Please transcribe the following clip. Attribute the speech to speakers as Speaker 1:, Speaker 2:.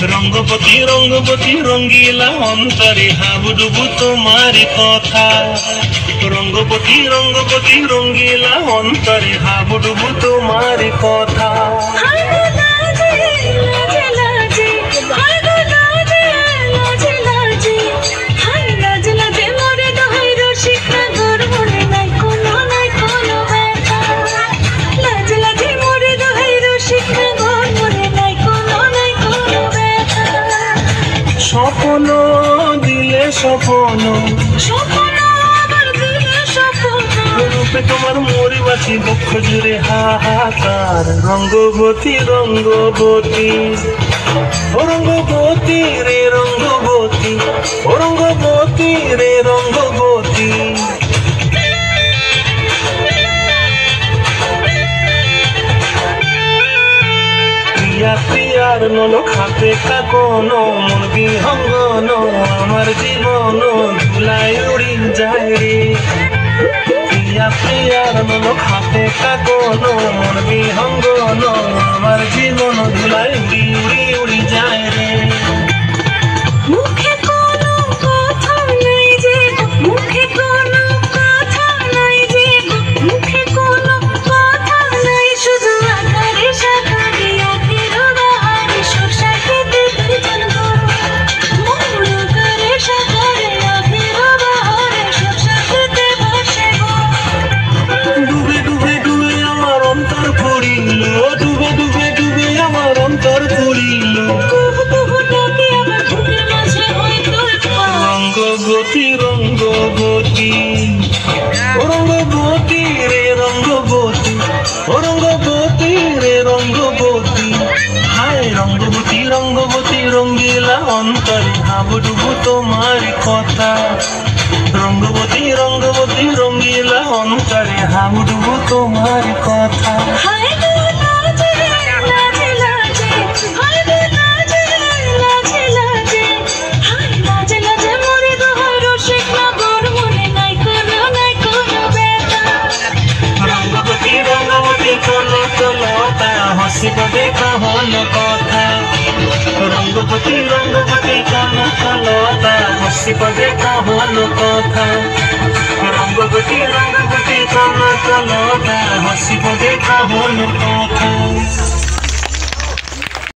Speaker 1: रंगवती रंगवती रंगीला अंतरे हाबुडुबु तुम्हारी कथा रंगवती रंगवती रंगीला अंतरे हाबुडुबु तुम्हारी कथा স্বপ্ন দিলে স্বপ্ন রূপে তোমার মরি বাঁচি বক্ষ জুড়ে হাহাকার রঙ্গবতী রঙ্গবতী ও রঙ্গবতী রে রঙ্গবতী ও রঙ্গবতী রে রঙ্গবতী প্রিয়ার নলো খাতে কাকন মন বিহঙ্গন আমার জীবন ধুলাই উড়ি যায় রে প্রিয়ার নলো খাতে কাকন মন বিহঙ্গন আমার জীবন ধুলাই উড়ি উড়ি উড়ি যায় রে রঙ্গবতী রঙ্গবতী ও রঙ্গবতী রে রঙ্গবতী ও রঙ্গবতী রে রঙ্গবতী হায় রঙ্গবতী রঙ্গবতী রঙ্গিলা অন্তরে হাবুডুবু তোমার কথা রঙ্গবতী রঙ্গবতী রঙ্গিলা অন্তরে হাবুডুবু তোমার কথা हसिब देखा हल कथा रंगवती रंगवती कन कलता हसिब देखा हल कथा रंगवती रंगवती कन कलता हसिब देखा हल कथा।